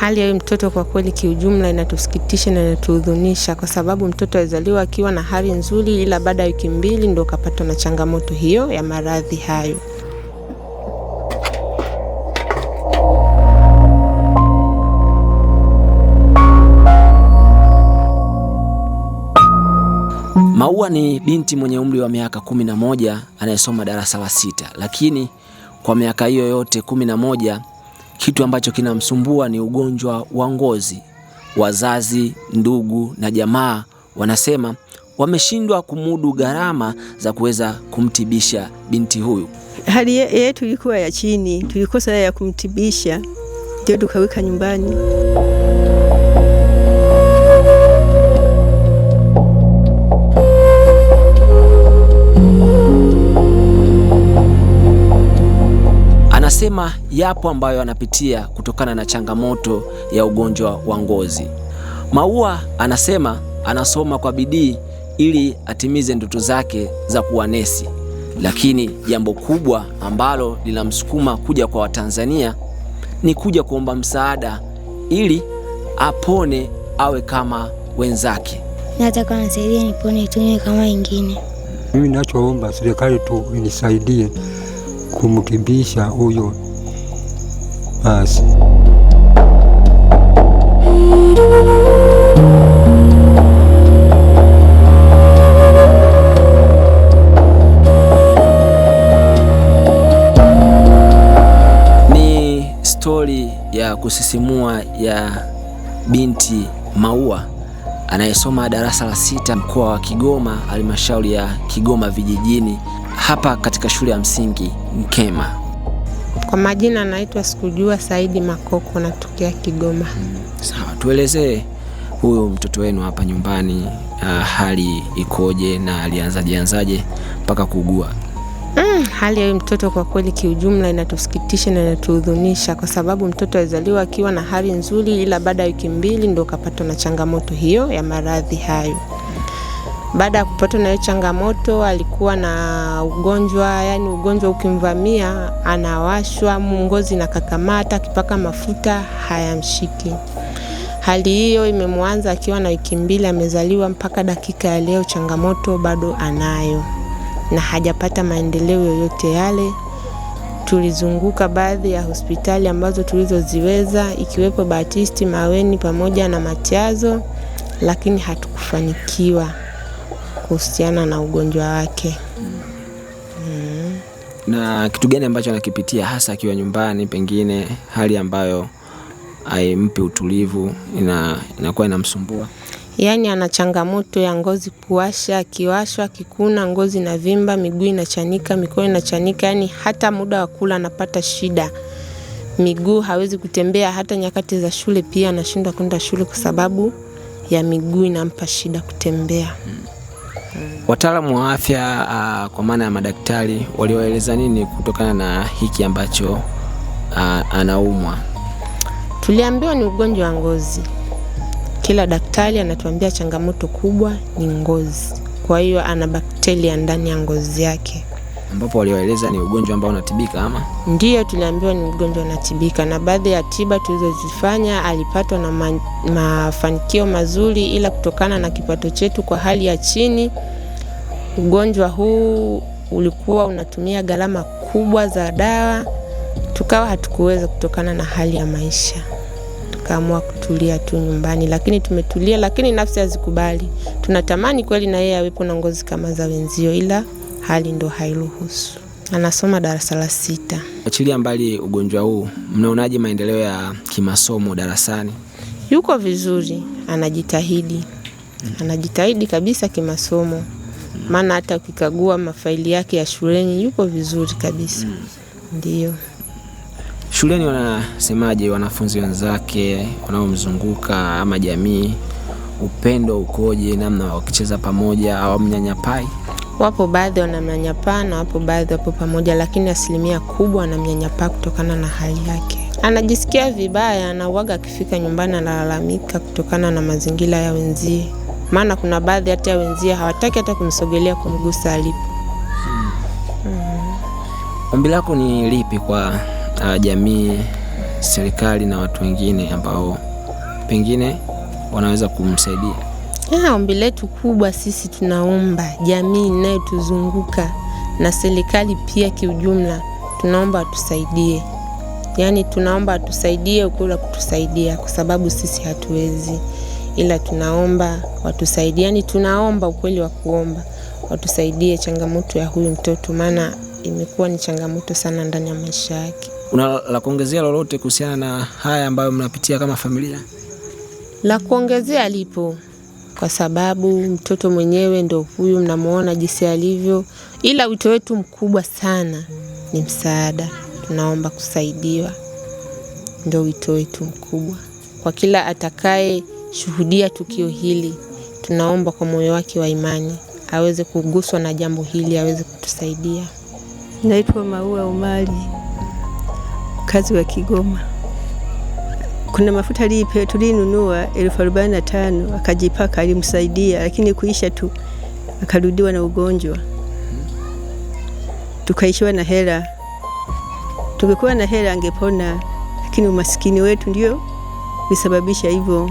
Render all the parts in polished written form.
Hali ya mtoto kwa kweli kiujumla inatusikitisha na inatuhuzunisha, kwa sababu mtoto alizaliwa akiwa na hali nzuri, ila baada ya wiki 2 ndio kapatwa na changamoto hiyo ya maradhi hayo. Maua ni binti mwenye umri wa miaka 11 anayesoma darasa la 6, lakini kwa miaka hiyo yote 11 kitu ambacho kinamsumbua ni ugonjwa wa ngozi. Wazazi, ndugu na jamaa wanasema wameshindwa kumudu gharama za kuweza kumtibisha binti huyu. Hali yetu ilikuwa ya chini, tulikosa ya kumtibisha, ndio tukaweka nyumbani. Anasema yapo ambayo anapitia kutokana na changamoto ya ugonjwa wa ngozi. Maua anasema anasoma kwa bidii ili atimize ndoto zake za kuwa nesi, lakini jambo kubwa ambalo linamsukuma kuja kwa Watanzania ni kuja kuomba msaada ili apone, awe kama wenzake. Nataka nisaidie nipone tu kama wengine. Mimi ninachoomba serikali tu inisaidie kumtibisha huyo basi. Ni stori ya kusisimua ya binti Maua anayesoma darasa la 6 mkoa wa Kigoma, halmashauri ya Kigoma vijijini, hapa katika shule ya msingi Nkema. Kwa majina anaitwa Sikujua Saidi Makoko, natokea Kigoma. Sawa, tuelezee huyu mtoto wenu hapa nyumbani, hali ikoje na alianzaje mpaka kuugua? Hali ya mtoto kwa kweli kiujumla inatusikitisha na inatuhuzunisha, kwa sababu mtoto alizaliwa akiwa na hali nzuri, ila baada ya wiki 2 ndio kapatwa na changamoto hiyo ya maradhi hayo. Baada ya kupatwa na hiyo changamoto alikuwa na ugonjwa, yani ugonjwa ukimvamia anawashwa, ngozi na kakamata, akipaka mafuta hayamshiki. Hali hiyo imemwanza akiwa na wiki 2, amezaliwa mpaka dakika ya leo changamoto bado anayo na hajapata maendeleo yoyote yale. Tulizunguka baadhi ya hospitali ambazo tulizoziweza, ikiwepo Batisti, Maweni pamoja na Matiazo, lakini hatukufanikiwa kuhusiana na ugonjwa wake. Na kitu gani ambacho anakipitia hasa akiwa nyumbani, pengine hali ambayo haimpi utulivu, inakuwa inamsumbua? Yaani ana changamoto ya ngozi kuwasha, akiwashwa, kikuna, ngozi na vimba, miguu inachanika, mikono inachanika, yani hata muda wa kula anapata shida. Miguu hawezi kutembea, hata nyakati za shule pia anashindwa kwenda shule kwa sababu ya miguu inampa shida kutembea. Wataalamu wa afya kwa maana ya madaktari walioeleza nini kutokana na hiki ambacho anaumwa? Tuliambiwa ni ugonjwa wa ngozi. Kila daktari anatuambia changamoto kubwa ni ngozi. Kwa hiyo ana bakteria ndani ya ngozi yake. Ambapo walioeleza ni ugonjwa ambao unatibika ama? Ndiyo, tuliambiwa ni ugonjwa unatibika, na baadhi ya tiba tulizozifanya alipatwa na mafanikio mazuri, ila kutokana na kipato chetu kwa hali ya chini, ugonjwa huu ulikuwa unatumia gharama kubwa za dawa, tukawa hatukuweza kutokana na hali ya maisha. Tukaamua kutulia tu nyumbani, lakini tumetulia, lakini nafsi hazikubali. Tunatamani kweli na yeye awepo na ngozi kama za wenzio, ila hali ndo hairuhusu. Anasoma darasa la 6. Achilia mbali ugonjwa huu, mnaonaje maendeleo ya kimasomo darasani? Yuko vizuri, anajitahidi. Anajitahidi kabisa kimasomo. Maana hata ukikagua mafaili yake ya shuleni yuko vizuri kabisa. Ndiyo. Shuleni wanasemaje wanafunzi wenzake wanaomzunguka ama jamii? Upendo ukoje, namna wakicheza pamoja au mnyanyapai? Wapo baadhi wanamnyanyapaa na wapo baadhi wapo pamoja, lakini asilimia kubwa wanamnyanyapaa kutokana na hali yake. Anajisikia vibaya na uwaga akifika nyumbani analalamika kutokana na mazingira ya wenzie. Maana kuna baadhi hata ya wenzie hawataki hata kumsogelea kumgusa alipo. Ombi lako ni lipi kwa jamii serikali na watu wengine ambao pengine wanaweza kumsaidia? Ombi letu kubwa sisi tunaomba jamii inayotuzunguka na serikali pia kiujumla, tunaomba watusaidie. Yaani tunaomba watusaidie ukula kutusaidia, kwa sababu sisi hatuwezi, ila tunaomba watusaidie. Yaani tunaomba ukweli wa kuomba watusaidie changamoto ya huyu mtoto, maana imekuwa ni changamoto sana ndani ya maisha yake. Una la kuongezea lolote kuhusiana na haya ambayo mnapitia kama familia? La kuongezea lipo, kwa sababu mtoto mwenyewe ndo huyu mnamuona jinsi alivyo, ila wito wetu mkubwa sana ni msaada. Tunaomba kusaidiwa, ndo wito wetu mkubwa. Kwa kila atakaye shuhudia tukio hili, tunaomba kwa moyo wake wa imani aweze kuguswa na jambo hili, aweze kutusaidia. Naitwa Maua Umari, kazi wa Kigoma. Kuna mafuta tulinunua 45,000 akajipaka, alimsaidia, lakini kuisha tu akarudiwa na ugonjwa. Tukaishiwa na hela. Tungekuwa na hela angepona, lakini umasikini wetu ndio visababisha hivyo.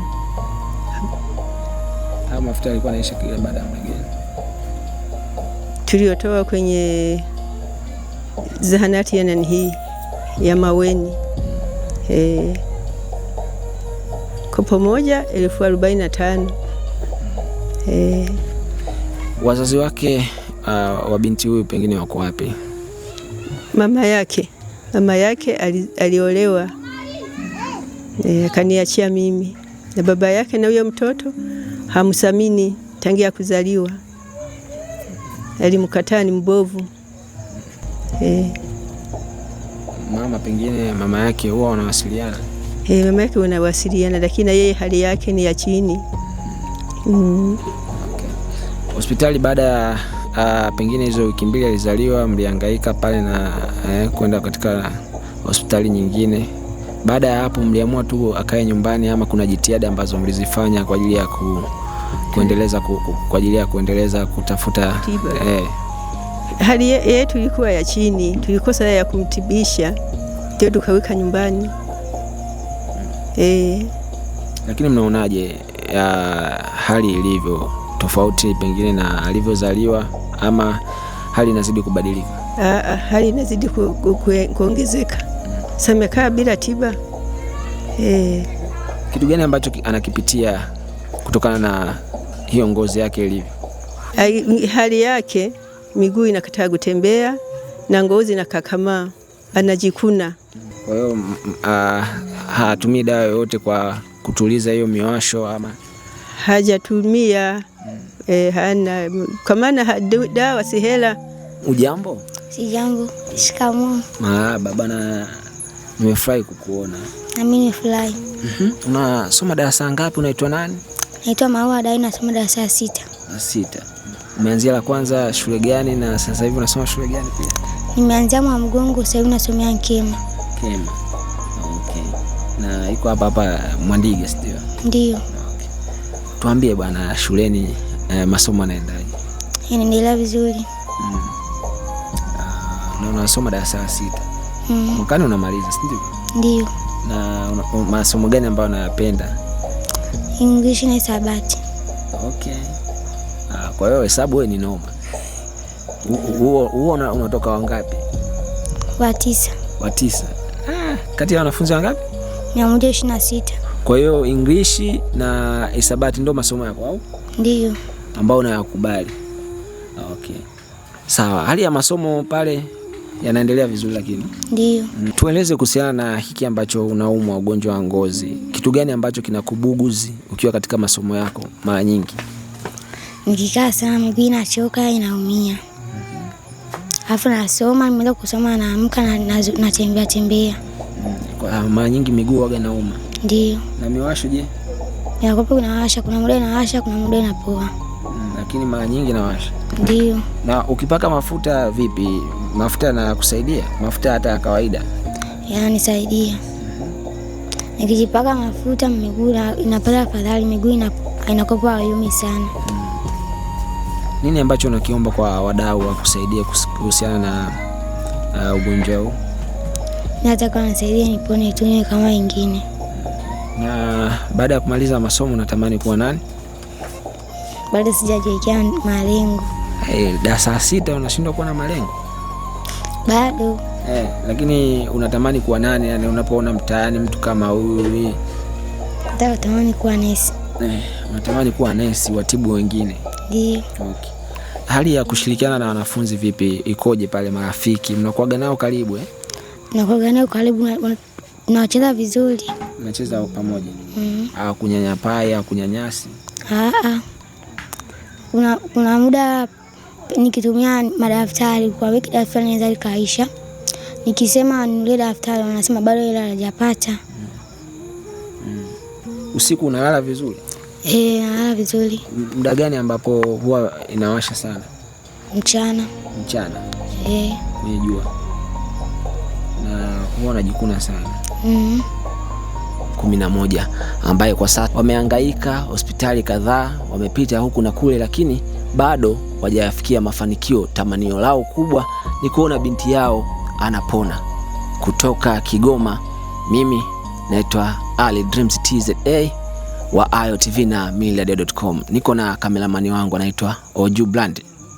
Mafuta yalikuwa naisha kile baada ya muda gani? Tuliotoa kwenye zahanati ya hii ya Maweni. Kopo moja 45,000. Wazazi wake wa binti huyu pengine wako wapi? Mama yake aliolewa, akaniachia mimi, na baba yake na huyo mtoto hamsamini tangia kuzaliwa, alimkataa, ni mbovu. Mama yake huwa wanawasiliana? Mama yake wanawasiliana, lakini yeye hali yake ni ya chini. Hospitali baada ya pengine hizo wiki mbili alizaliwa, mlihangaika pale na kwenda katika hospitali nyingine. Baada ya hapo mliamua tu akae nyumbani, ama kuna jitihada ambazo mlizifanya kwa ajili ya kuendeleza kutafuta hali yetu ilikuwa ya chini, tulikosa ya kumtibisha, ndio tukaweka nyumbani. Lakini mnaonaje hali ilivyo tofauti pengine na alivyozaliwa, ama hali inazidi kubadilika? Hali inazidi kuongezeka. Samekaa bila tiba. Kitu gani ambacho anakipitia kutokana na hiyo ngozi yake ilivyo? Hali yake, miguu inakataa kutembea na ngozi inakakamaa, anajikuna. Kwa hiyo hatumii dawa yoyote kwa kutuliza hiyo miwasho ama? Hajatumia. Hana, kwa maana dawa si hela. Ujambo? Sijambo. Shikamoo. Baba, na nimefurahi kukuona. Na mimi nimefurahi. Unasoma darasa ngapi? Unaitwa nani? Naitwa Maua Dai, nasoma darasa la 6. La 6. Umeanzia la kwanza shule gani na sasa hivi unasoma shule gani pia? Nimeanzia Mwamgongo, sasa hivi nasomea Nkema. Nkema. Okay. Na iko hapa Mwandige, sio? Ndio. Okay. Tuambie bwana, shuleni masomo yanaendaje? Yanaendelea vizuri. Na unasoma darasa la 6. Mwakani unamaliza, ndio? Ndio. Na masomo gani ambayo unayapenda? English na hisabati. Okay. Kwa hiyo hesabu wewe ni noma. Huo unatoka wangapi? Wa 9. Wa 9. Kati ya wanafunzi wangapi? 126. Kwa hiyo English na hisabati ndio masomo yako au? Ndio. Ambao unayakubali. Okay. Sawa, hali ya masomo pale yanaendelea vizuri lakini? Ndio. Tueleze kuhusiana na hiki ambacho unaumwa ugonjwa wa ngozi. Kitu gani ambacho kinakubuguzi ukiwa katika masomo yako mara nyingi? Nikikaa sana miguu inachoka, inaumia. Alafu nasoma, nimeanza kusoma, naamka na natembea. Kwa mara nyingi miguu waga inauma? Ndio. Na miwasho je? Inakopa inawasha, kuna muda inawasha, kuna muda inapoa. Lakini mara nyingi inawasha? Ndio. Na ukipaka mafuta vipi? Mafuta yanakusaidia? Mafuta hata ya kawaida? Yananisaidia. Nikijipaka mafuta miguu inapata afadhali, miguu inakopa hayumi sana. Nini ambacho unakiomba kwa wadau wa kusaidia kuhusiana na ugonjwa huu? nataka nisaidie nipone tu niwe kama wengine. Na baada ya kumaliza masomo unatamani kuwa nani? Bado sijajiwekea malengo. Darasa la 6 unashindwa kuwa na malengo? Bado. Lakini unatamani kuwa nani? Yani unapoona mtaani mtu kama huyu? Natamani kuwa nesi. Unatamani kuwa nesi watibu wengine? Ndio. Okay. Hali ya kushirikiana na wanafunzi vipi? Ikoje pale, marafiki mnakuaga nao karibu? Nakuaga nao karibu, tunacheza vizuri. Mnacheza pamoja? Kunyanyapaa au kunyanyasi? Kuna muda nikitumia madaftari kwa wiki daftari naweza likaisha. Nikisema nile daftari wanasema bado ile hajapata. Usiku unalala vizuri? Nalala vizuri. Muda gani ambapo huwa inawasha sana? Mchana. Mchana? Kwenye jua. Na huwa unajikuna sana? 11 ambaye kwa sasa wamehangaika hospitali kadhaa, wamepita huku na kule, lakini bado hawajafikia mafanikio. Tamanio lao kubwa ni kuona binti yao anapona. Kutoka Kigoma, mimi naitwa Ali Dreams TZA wa Ayo TV na millardayo.com. Niko na kameramani wangu anaitwa Oju Brand.